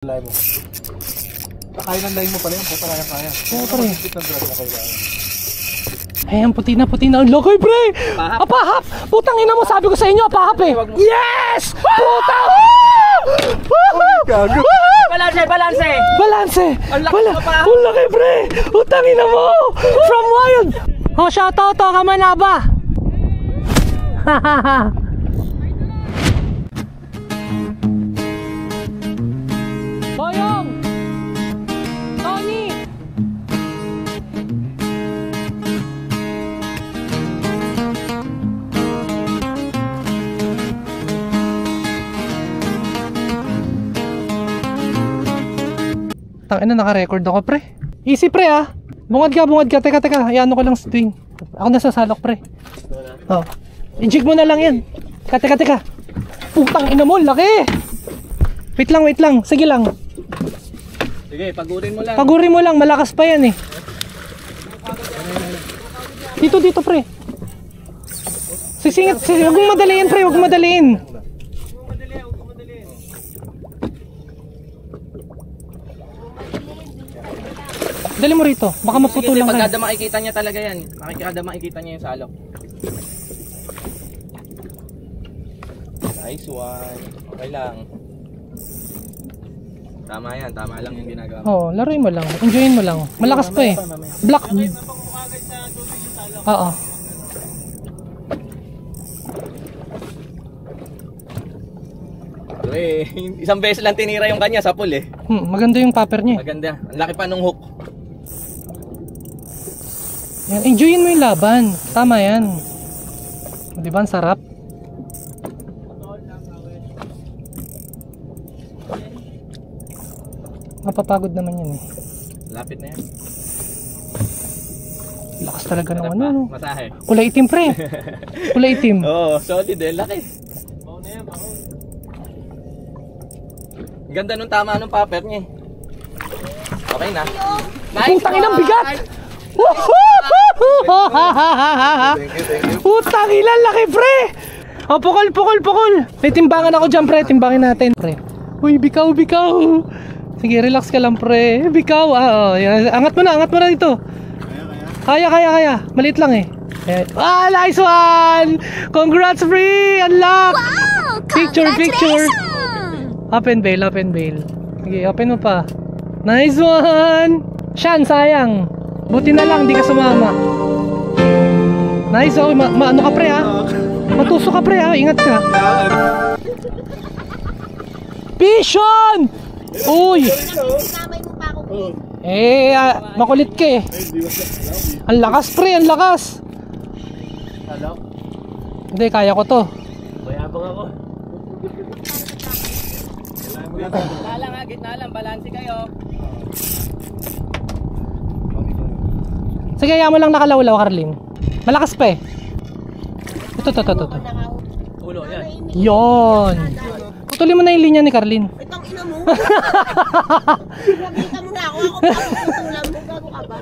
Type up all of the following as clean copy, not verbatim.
Lime mo. Kakain ng lime mo pala yun, puta kaya. Oo, pre. Magpipit ng drug na kailangan. Ayan, puti na. Lagay, pre! Apahap! Putang ina mo, sabi ko sa inyo, apahap eh! Yes! Puta! Balanse! Ang laki, pre! Putang ina mo! From wild! Oh, shoutout to, Kamanaba! Hahaha! Boyong! Tony! Tangina, naka-record ako, pre. Easy, pre, ah. Bungad ka. Teka. Iano ko lang string. Ako nasasalok, pre. Oh. I-jig mo na lang yan. Teka. Putang ina mo, laki. Wait lang. Sige lang. Sige, pagurin mo lang. Pagurin mo lang, malakas pa yan eh. Dito, pre. Sisingit. Huwag mong madaliin, pre. Huwag mong madaliin. Dali mo rito, baka maputulang ka. Pagkada makikita niya talaga yan. Makikita niya yung salok. Nice one. Okay lang. Tama yan, tama lang yung ginagawa. Oo, laruin mo lang, enjoyin mo lang. Malakas pa eh. Black. Oo. Isang beses lang tinira yung kanya sa pool eh. Maganda yung popper niya. Maganda. Ang laki pa nung hook. Yan, enjoyin mo yung laban. Tama yan. Di ba ang sarap? Mapapagod naman yan eh. Lapit na yan. Lakas talaga ng ano. Masahe. Kulay itim, pre. Kulay itim. Oo, solid eh. Laki. Ganda nung tama nung popper niya. Okay na. Putang inang bigat! Putang ilan, laki, pre! Oh, pukol. May timbangan ako dyan, pre. Timbangin natin, pre. Uy, bikaw. Sige, relax ka lang, pre. Bikaw. Angat mo na dito. Kaya. Maliit lang eh. Nice one! Congrats, pre! Unlock! Wow! Picture. Open bail. Sige, open mo pa. Nice one! Shan, sayang. Buti na lang, di ka sumama. Nice, oh. Ano ka, pre, ha? Matuso ka, pre, ha? Ingat ka. Vision! Uy! Namay mo pa ako. Makulit ka eh. Ang lakas, pre, ang lakas. Hindi, kaya ko to. Bayabang ako. Gitna lang, balanse kayo. Sige, kaya mo lang nakalawlaw, Carlin. Malakas pa eh. Ito. Ulo, yan. Yon. Putulin mo na yung linya ni Carlin. Itong ina mo. Nakita mo na ako pa putulan mo. Gago ka ba?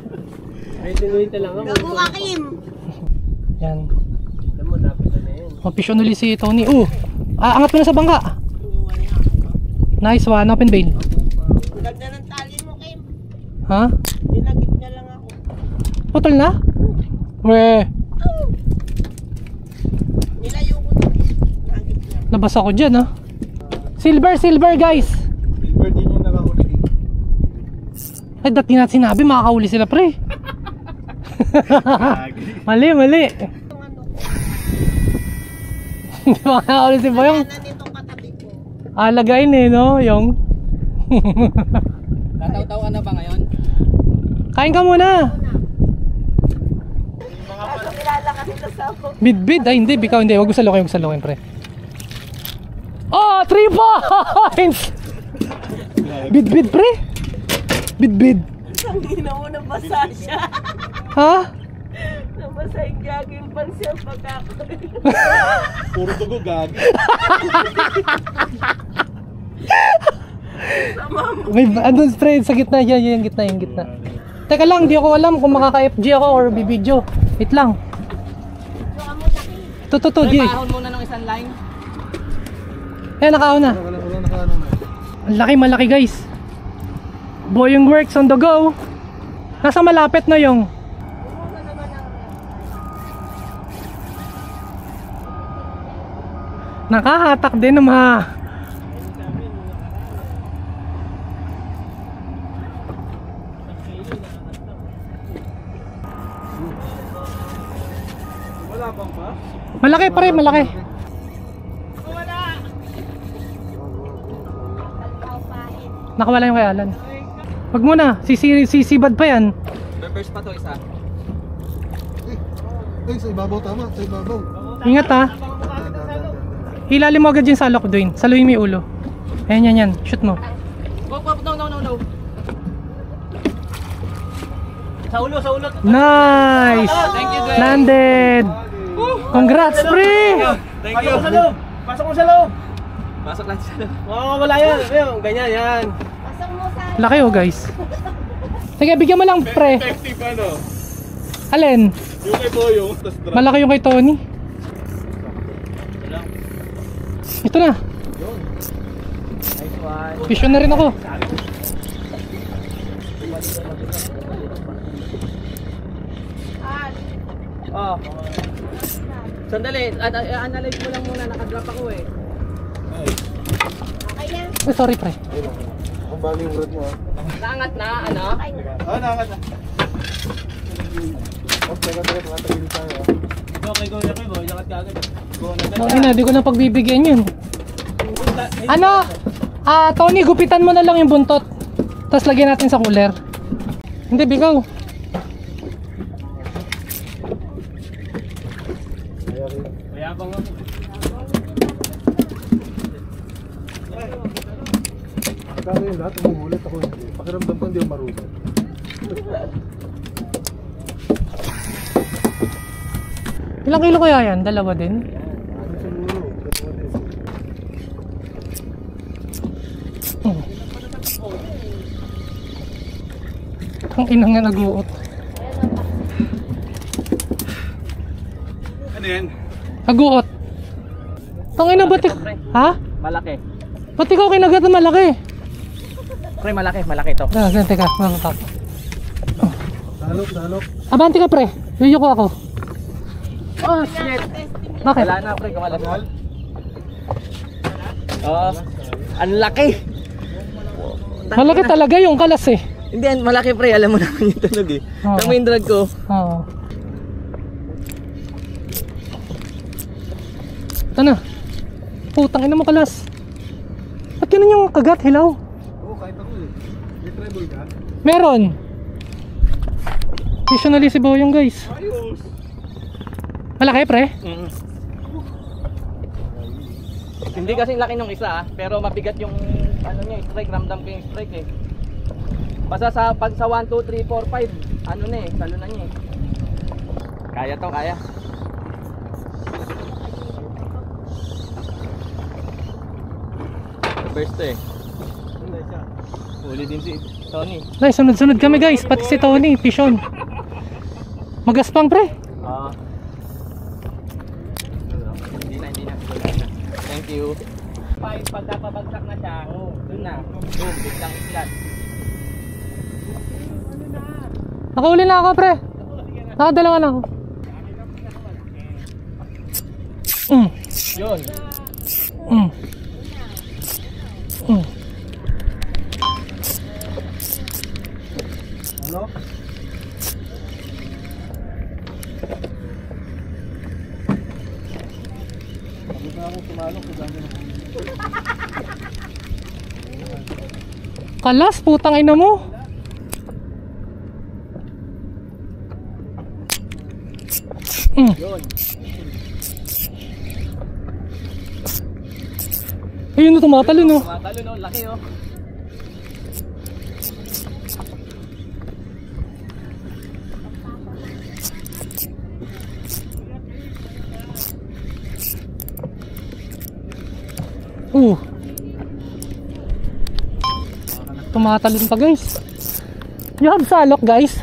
Ay, tinuwin lang ako. Gago ka, Kim. Yan. Alam mo, dapat na yan. Mapisyon ulit si Tony. Angat mo na sa bangka. Nice one, open bail. Ganda ng tali mo, Kim. Ha? Dinagit niya lang ako. Putol na? Weh. Nilayo ko na. Nagit niya. Labas ako dyan, ha? Silver, guys. Silver din yung nakahuli. Ay, dati natin sinabi, makakahuli sila, pre. Mali. Hindi makakahuli si Boyong. Kaya na nitong katabi ko. Alagain eh, no? Yung. Tataw-taw ka na ba ngayon? Kain ka muna. Kilala ka nito sa ako. Bid. Ay, hindi. Bikaw, hindi. Huwag mo salukin, pre. Oh, 3 points! Bid, pre. Bid. Ang ina mo, nabasa siya. Ha? Nabasa yung gagawin pan siya pagkakaroon. Puro dugo, gagi. May, andun, pre, sa gitna. Yan, yung gitna. Teka lang, di ako alam kung makaka-FG ako or bibidyo. Wait lang. To, di. Pahon muna ng isang line. Nakaon na. Wala. Ang laki, malaki, guys. Boyong Works on the go. Nasa malapit na yung nakahatak din ng mga malaki pa rin, malaki. Nakawala yung kay Alan. Wag muna, sisibad pa yan. Reverse pa to isa. Sa ibabaw tama, sa ibabaw. Ingat ha. Ilalim mo agad yung salok, Dwayne. Saluhin mo yung ulo. Ayan, yan, yan. Shoot mo. No. Sa ulo. Nice! Thank you, Dwayne. Landed! Congrats, pre! Thank you. Pasok mo sa loob. Pasok lang sa loob. Wala yan. Ayun, ganyan yan. Laki oh, guys. Sige, bigyan mo lang, pre. Effective ano? Alin? Yung kay Boyong, tas drop. Malaki yung kay Tony. Ito na. Vision na rin ako. Oh. Sandali, analyze mo lang muna, nakadrop ako eh. Oh, sorry, pre. Ang bali yung rod mo ha. Naangat na, ano? Naangat na. Teka, tumatagil tayo ha. Okay, go. Ingat ka agad. Go na. Okay na, di ko na pagbibigyan yun. Ano? Tony, gupitan mo na lang yung buntot. Tapos lagyan natin sa cooler. Hindi, bigaw. Mayabang ako. Kaya yung lahat, umuhulit ako hindi. Pakiramdam ko hindi ako marunong. Ilang kilo kaya yan? Dalawa din? Ano siguro? Dalawa din. Ang inang nga nag-uot. Ano yan? Nag-uot. Tangina, ba't ha? Malaki. Ba't ikaw kinagat na malaki? Pre, malaki to. Teka, mga Salok. Abante ka, pre. Video ko ako. Oh, shit. Bakit? Wala na, pre, kamalasal. Oh, ang laki. Malaki talaga yung kalas eh. Hindi, malaki pre, alam mo naman yung tunog eh. Oo. Tama yung drag ko. Oo. Ito na. Putang ina mo kalas. Ba't ganun yung kagat, hilaw? Oo, kahit ako eh. May treble ka? Meron. Visionally si Boyong, guys. Ayos. Malaki, pre. Hindi kasing laki nung isa pero mabigat yung ano niya, strike, ramdam ko yung strike eh. Basta sa pag sa 1, 2, 3, 4, 5, ano na eh, salo na niya eh. Kaya to, kaya. First to eh. Huli din si Tony. Guys, sunod-sunod kami, guys. Pati si Tony, Vision. Magaspang, pre. Hindi na. Thank you. Pag napabagsak na siya, dun na. Boom, biglang islat. Nakahuli na ako, pre. Nakadalawa na ako. Yun. Ano? Sabi na ako sumalok, kaganda na Kalas, putang ina mo. Yun. Ayun na, tumatalo, no. Tumatalo no, laki oh. Tumatalon pa, guys. You have salok, guys.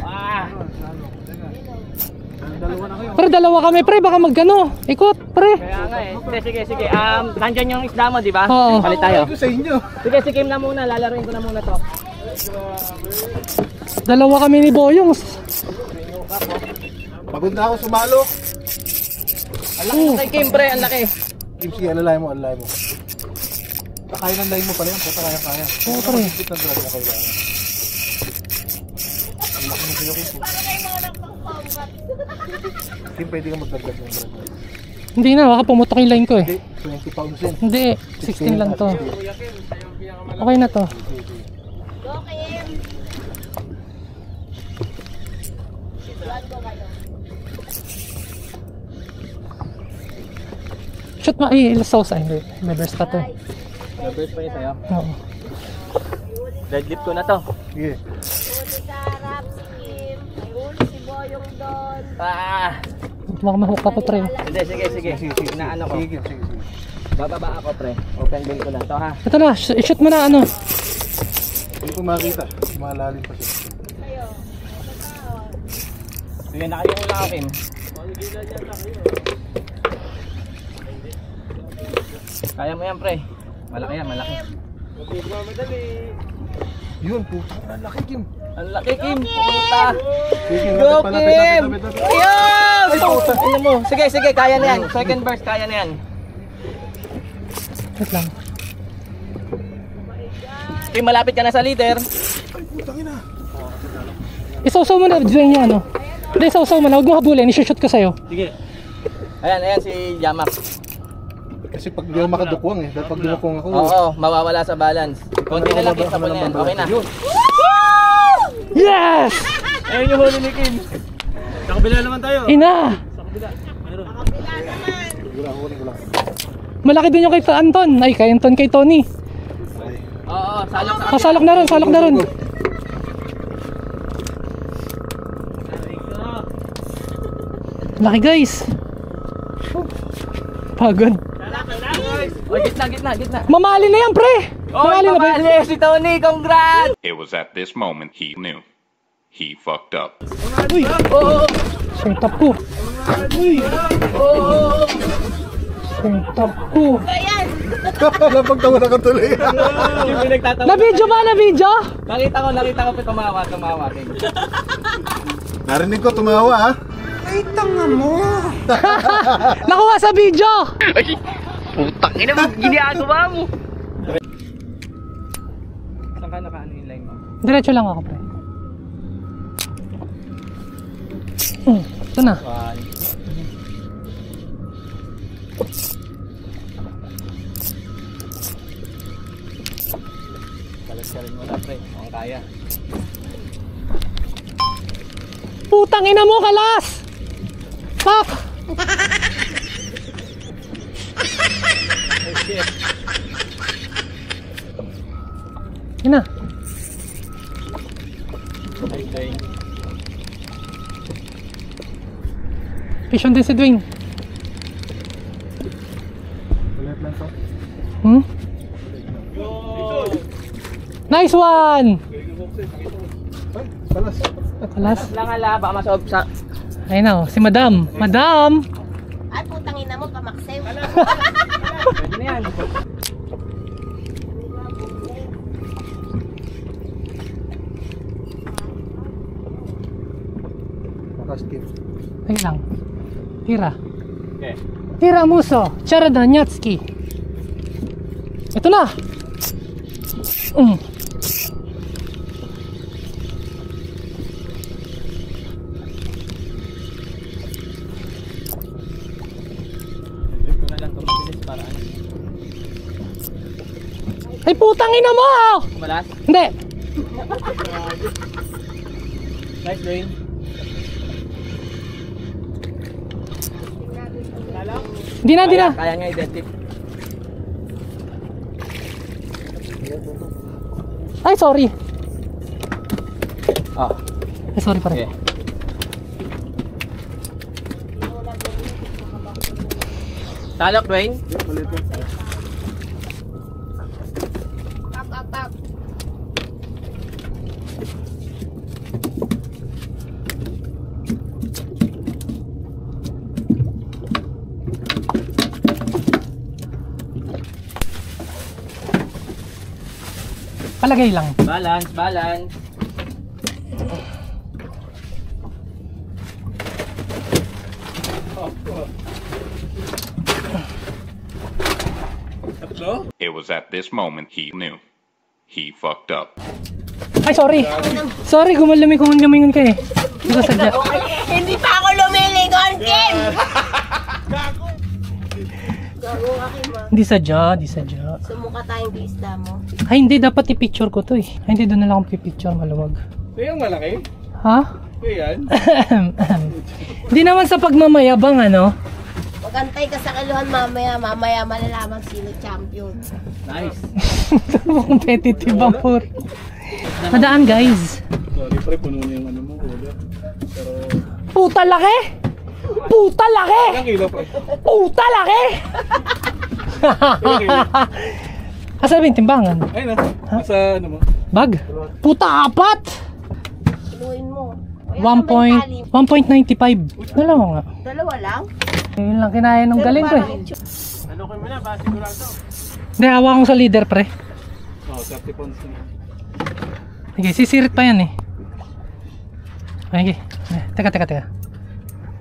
Dalawa na kayo. Pero dalawa kami, pre. Baka magano. Ikot, pre. Kaya nga eh. Sige. Nandyan yung isda mo, di ba? Oo. Palit tayo. Ito sa inyo. Sige, na muna. Lalaruin ko na muna to. Dalawa kami ni Boyong. Pagod na ako sumalo. Ang laki ng kay Kim, pre, ang laki. Kim, sige, alalay mo, alalay mo. Kakain ng line mo pala yan, puta kaya. Oo, pre. Kapit ng drag na kailangan. Ang laki ng kayo, Kim. Kim, pwede ka magdagdag ng drag. Hindi na, baka pumutok yung line ko eh. Hindi, 20 pounds yan. Hindi, 16 lang to. Okay na to. Shoot mo, ay, ilasaw sa hindi. May burst pa to eh. First pa yun sa'yo. Oo. Deadlift ko na to. Sige. Huli sa harap si Kim. May huli si Boyong doon. Ah! Baka mahook ako pre. Hindi, sige. Inaano ko. Sige, sige. Bababa ako, pre. Open din ko lang to, ha? Ito na, shoot mo na ano. Hindi ko makita. Malalim pa siya. Sige, nakayo lang ako, Kim. Kaya mo yan, pre. Malaki yan, malaki. Yun, puta. Ang laki, Kim. Ang laki, Kim. Puta. Sige, Go, lapit. Kim! Ayun! Ano mo? Sige, kaya na yan. Second verse, kaya na yan. Wait lang. Kim, malapit ka na sa leader. Isawsaw mo na, Dwayne niya ano. Hindi, isawsaw mo na. Huwag mo habulin, i-shoot ko sa'yo. Sige. Ayan si Yamak. Kasi pag di ako makadukwang eh. Dahil pag dinukong ako. Oo, mawawala sa balance. Konti na lang, Kim, tapos na yan. Okay na. Yes! Ayun yung huli ni Kim. Sa kabila naman tayo. Ina! Kulang. Malaki din yung kay Anton. Ay, kay Anton, kay Tony. Oo, salok sa Salok na ron. Laki guys. Pagod. Oh, gitna. Mamali na yan, pre. Mamali na ba? Mamali si Tony, congrats! It was at this moment he knew. He fucked up. Oo, Swing top ko. Swing top ko. Napagtawa na katuloy. yung pinagtatawa. Na-video ba? Na-video? Nakita ko tumawa, Kim. Narinig ko, tumawa ha. Nakuha sa video. Putang ina mo, ginagawa mo. Saan ka nakaano yung line mo? Diretso lang ako, pre. Ito na. Balas-karin mo na, pre. Mukhang kaya. Putang ina mo, kalas! Fuck! Oh shit. Ina. Nice, Dwayne. Vision din si Dwayne. Ulit lang to. Nice one! Ay, talas. Kalas. Lang ala, baka masob sa... Ayun na, oh, si Madam. Madam! Ay, putang ina mo, kamaksew. Pwede na yan. Nakaskip. Ayun lang. Tira. Okay. Tira muso. Charadanyatski. Ito na! Flip ko na lang itong mabilis para ano. Ay putang ina mo! Kumalas? Hindi! Nice, Dwayne. Di na. Kaya nga i-deadlift. Ay, sorry. Ah, Ay, sorry pare. okay. Talok, Dwayne. Tap. Palagay lang. Balance, balance. It was at this moment he knew. He fucked up. Ay, sorry. Sorry, gumalingon ka eh. Hindi ko sadya. Hindi pa ako lumilingon, Kim! Gago ka, Kim, ah. Hindi sadya. Sumuka tayong isda mo. Ay, hindi. Dapat i-picture ko to eh. Ay, hindi. Doon na lang akong pipicture. Maluwag. Ito yung malaki? Ha? Ito yan? Hindi naman sa pagmamayabang, ano? Magantay ka sa kiluhan mamaya. Mamaya malalaman sino champion. Nice. Competitive ang pur. Madaan, guys. Sorry, pre, puno na yung ano mo. Pero... Puta laki! Puta laki! Ilang kilo, pre? Puta laki! Asa ba yung timbangan? Ay, nasa ano mo? Bag? Puta, apat! Kiluhin mo. 1.95. Dalawa nga. Dalawa lang? Yun lang kinaya nung galing ko eh. Ano kayo mo na, ba sigurado? Hindi, hawa ko sa leader, pre. Oh, 30 pounds na. Sige, sisirit pa yan eh. Okay. Teka.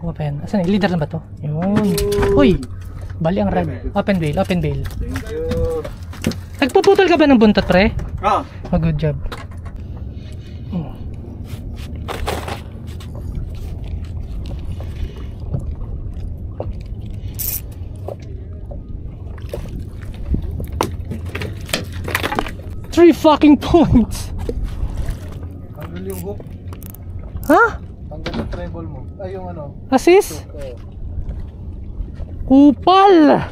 Kuha pa yan. Asan eh? Leader na ba to? Yun. Uy! Bali ang rad. Open bail. Thank you. Nagpuputol ka ba ng buntot, pre? Ah! Oh, good job. Three fucking points! Tanggal yung hook. Ha? Tanggal yung treble mo. Ay, yung ano. Assist? Oo. Kupal!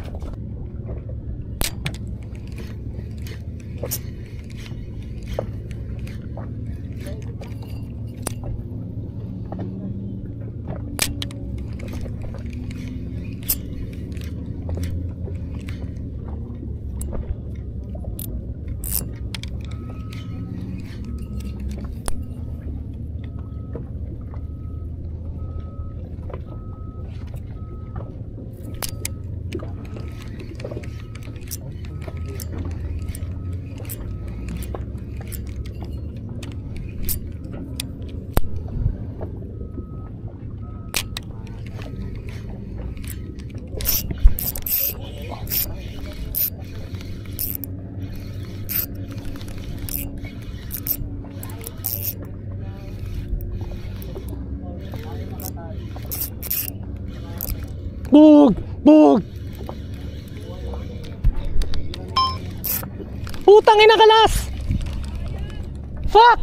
Bug! Putang ina kalas! Fuck!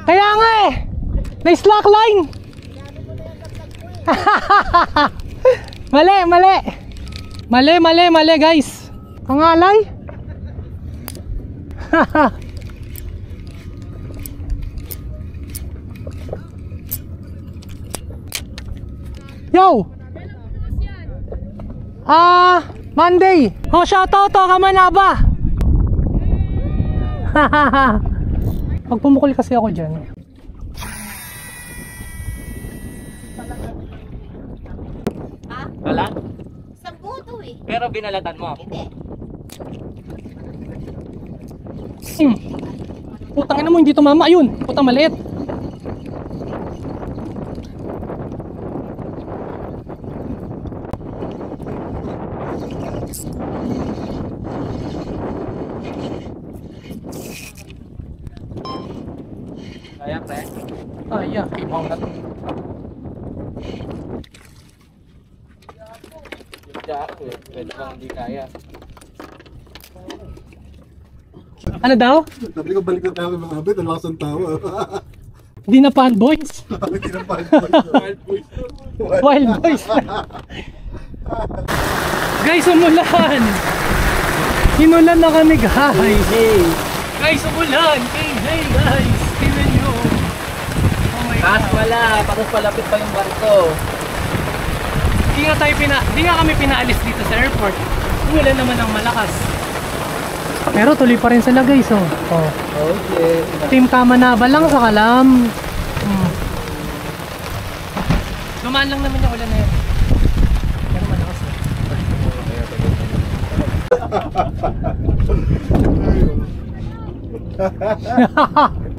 Kaya nga eh! Na-slackline! Mali guys! Pangalay! Yo! Monday! Oh, shoutout to Kamanaba! Pag pumukul kasi ako dyan. Ha? Wala? Isang buto eh. Pero binalatan mo. Hindi. Putang ina mo, hindi tumama. Ayun! Putang maliit. Kaya, pre. Yeah. Kibaw na to. Kaya ako eh. Pwede kang hindi kaya. Ano daw? Sabi ko, balik na tayo mga abit. Ang lakas ng tawa. Hindi na pan boys. Hindi na pa. Wild boys. Guys, umulan. Inulan na kami guys. Guys, umulan. Hey guys. Tingnan nyo. Oh my Kas God. wala. Tapos palapit pa yung barko. Di nga kami pinaalis dito sa airport. Umulan naman ng malakas. Pero tuloy pa rin sila guys. Oh. Okay. Team Kamanaba lang sa Kalam. Dumaan lang naman yung ulan na yun. Pero malakas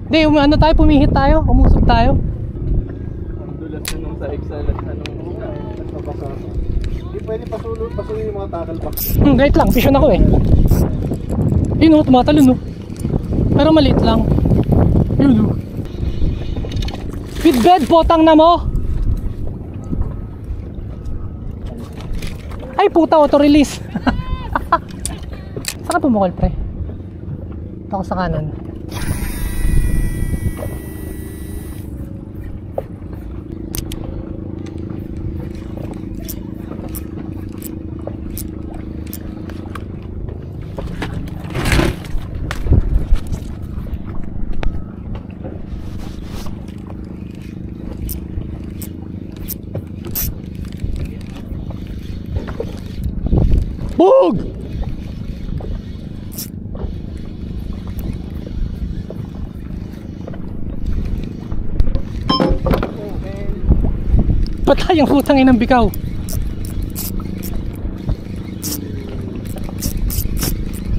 Hindi, ano tayo, pumihit tayo, umusog tayo. Ang dulas na nung sa Excel at anong... Hindi pwede pasuloy yung mga tackle box. Wait lang, vision ako eh. Yun o, tumatalon o. Pero maliit lang. Yun o. With bed, potang na mo. Ay puta, auto-release. Saan ka pumukol pre? Ito ako sa kanan. Bug! Patay ang putang inang bikaw.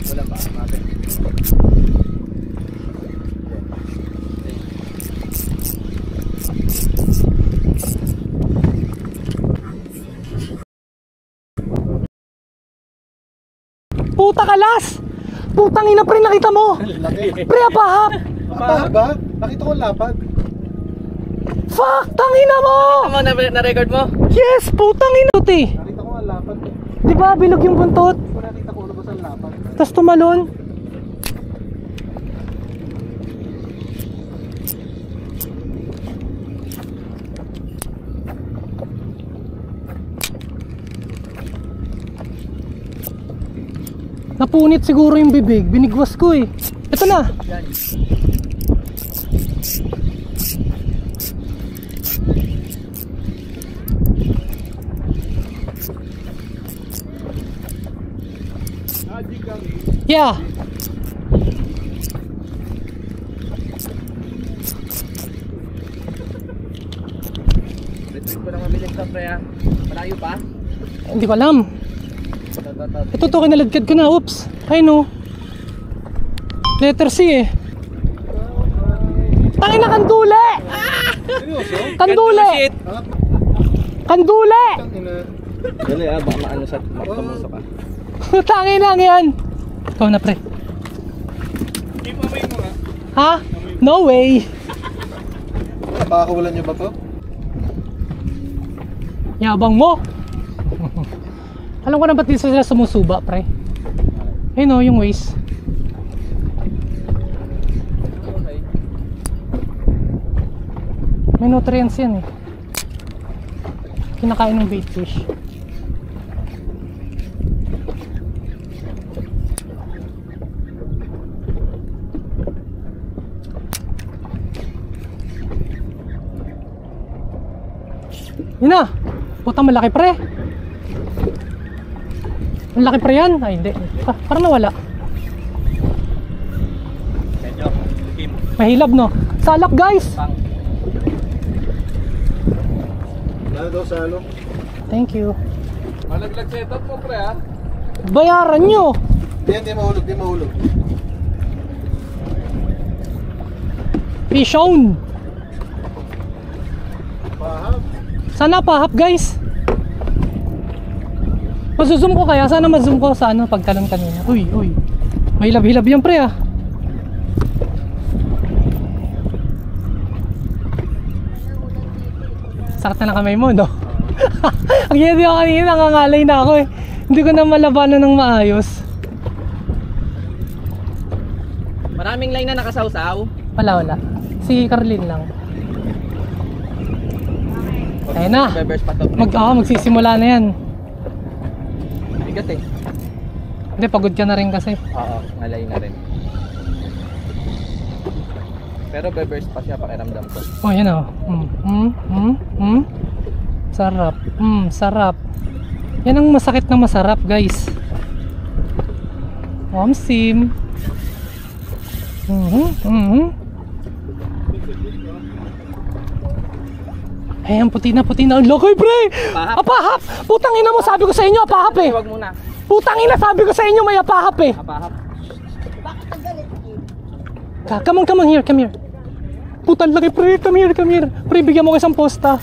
Wala pa, mapin. Puta kalas! Putang ina pre, nakita mo! Pre, apahap! Apa ba? Nakita ko lapad. Fuck! Tangina mo! Ano na-record mo? Yes! Putang ina! Nakita ko ang lapad. Diba bilog yung buntot? Hindi ko nakita ko labas ang lapad. Tapos tumalon. Napunit siguro yung bibig. Binigwas ko eh. Ito na. Yan. Yeah. Retrieve ko lang mabilis ka pre ha. Malayo pa? Hindi ko alam. Ito to, kinalagkad ko na. Oops. Ay no. Letter C eh. Tangin na kandule! Kandule! Kandule! Dali ah, baka maano sa makamuso ka. Tangin lang yan. Ikaw na pre. Ha? No way. Napakawalan niyo ba to? Yabang mo. Alam ko na ba't di sila sumusuba pre. Ayun o yung waist. Okay. May nutrients yan eh. Kinakain ng bait fish. Yun na. Putang malaki pre. Ang laki pre yan. Ay hindi. Parang nawala. Medyo, Kim. Mahilab no. Salak guys. Pang. Lalo daw salo. Thank you. Malaglag setup mo pre ha. Bayaran nyo. Hindi mahulog, di mahulog. Fish on. Pahap. Sana pahap guys. Mazoom ko kaya. Sana mazoom ko sa ano pagtalon kanina. Uy, uy. May hilab-hilab yan pre ah. Sakit na ng kamay mo no. Ang ginagawa ko kanina, nangangalay na ako eh. Hindi ko na malabanan ng maayos. Maraming line na nakasawsaw. Wala. Si Carlin lang. Ayun na. Bebers pa to. Magsisimula na yan. Bigat eh. Hindi, pagod ka na rin kasi. Oo, nalay na rin. Pero bebers pa siya pakiramdam ko. Oh, yan o. Sarap. Sarap. Yan ang masakit na masarap, guys. Omsim. Ayan, puti na. Lokoy, pre! Apahap. Apahap! Putang ina mo, sabi ko sa inyo, apahap eh. Wag muna. Putang ina, sabi ko sa inyo may apahap eh. Apahap. Bakit ang galit, Kim? Come on, here, come here. Putang laki, pre, come here. Pre, bigyan mo ko isang posta.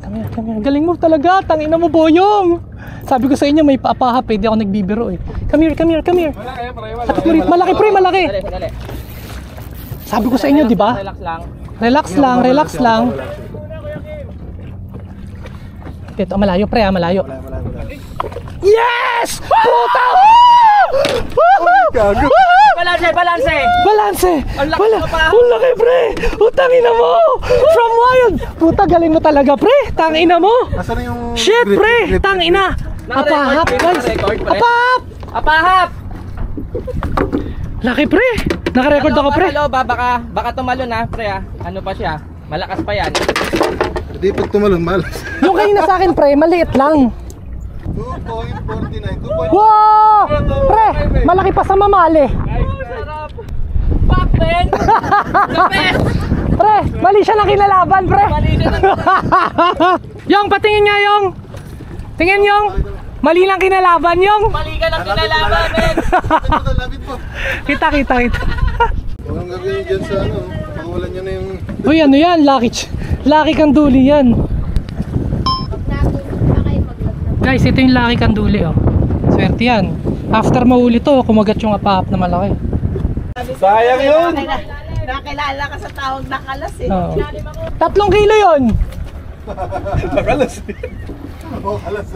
Come here. Galing mo talaga, tangina mo, boyong. Sabi ko sa inyo may apahap eh, di ako nagbibiro eh. Come here. Malaki, pre, malaki. Dali. Sabi ko sa inyo, di ba? Relax lang. Relax lang. Ito, malayo pre, malayo. Yes! Puta! Balanse! Ang laki mo pa. Ang laki pre! Tangina mo! From wild! Puta, galing mo talaga pre! Tangina mo! Asan na yung... Shit pre! Tangina! Apahap guys! Apahap! Laki pre! Naka-record ako pre! Baka tumalo na pre ah. Ano pa siya? Malakas pa yan. Hindi pag tumalon, malas. Yung kanina sa akin pre, maliit lang. 2.49. Wow! Pre, malaki pa sa mamali. Sarap! Back then! The best! Pre, mali siya na kinalaban pre. Mali siya na. Yung, patingin nga yung. Tingin yung. Mali lang kinalaban yung. Mali ka ng kinalaban, men! Labit po. Kita. Huwag ang gagawin dyan sa ano. Pakawalan nyo na yung... Uy, ano yan? Lucky Kanduli yan. Pag natulog na kayo, maglaglag. Guys, ito yung Lucky Kanduli oh. Swerte yan. After mahuli to, kumagat yung apahap na malaki. Sayang yun! Nakilala ka sa tawag na kalas eh. Oo. 3 kilo yun. Nakalas. Oo, kalas.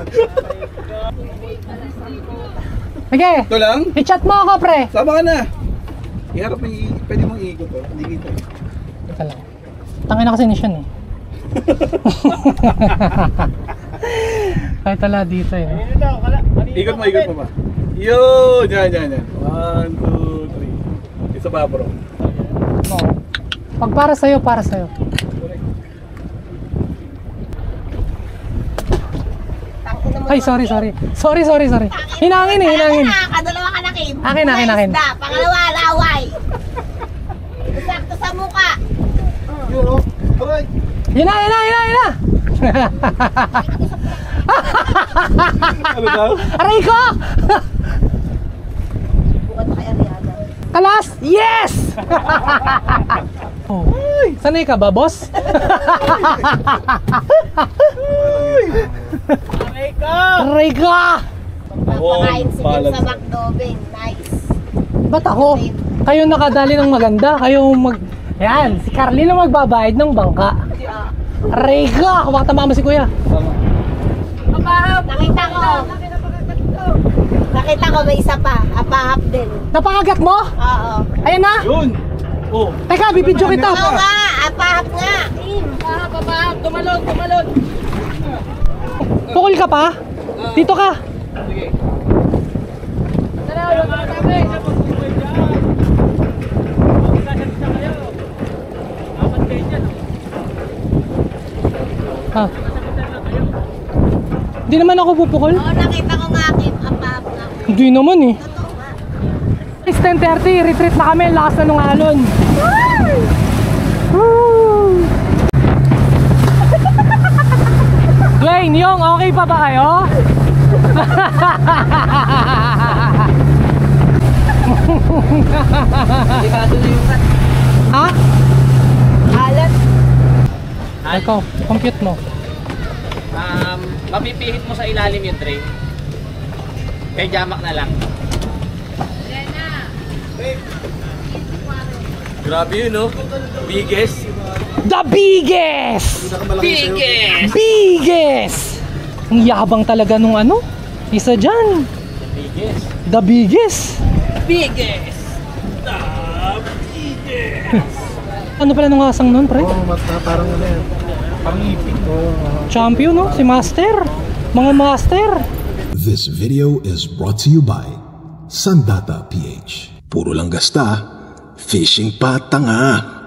Sige, Ito lang? i-chat mo ako pre. Sama ka na. Iharap mo pwede mong iikot to. Hindi kita. Teka lang. Tangin na kasi ni Sean eh. Kahit wala dito eh. Ikot mo ba? Yun! Yan. 1, 2, 3. Isa pa bro. Oo. Pag para sa'yo. Ay, sorry. Hinangin. Kadalawa ka na, Kim. Akin. Isda. Pangalawa, laway. Sakto sa muka. Yun o. Aray! Yun na. Ano daw? Aray ko! Bukat na kay Ariana. Kalas! Yes! Oh. Sanay ka ba, boss? Aray ka! Papakain si Kim sa McDovin. Nice. Ba't ako? Kayo nakadali ng maganda. Yan, si Carly na magbabayad ng bangka. Aray ka! Baka tamama si kuya. Nakita ko may isa pa. Apahap din. Napakagat mo? Oo. Ayan na! Yun! Oh! Teka, bibidyo kita. Oo nga. Apahap nga. Kim. Apahap! Tumalon! Pukul ka pa? Dito ka. Sige. Tara, kami! Ha? Hindi naman ako pupukol. Oo, nakita ko nga, Kim. Apahap nga. Hindi naman eh. Totoo nga. It's 10:30, retreat na kami, lakas na nung alon. Dwayne, yung okay pa ba kayo? Delikado na yung cut. Ha? Alat. Ikaw, compute mo. Mapipihit mo sa ilalim yung tray. Kay jamak na lang. Grabe yun, no? Biggest. The biggest! Biggest! Ang yabang talaga nung ano? Isa dyan. Biggest. The biggest. Biggest. Ano pala nung asang nun, pre? Oo, mata, parang ano yan. Parang ipin. Champion, no? Si Master. Mga Master. This video is brought to you by Sandata PH. Puro lang gasta, fishing pa tanga.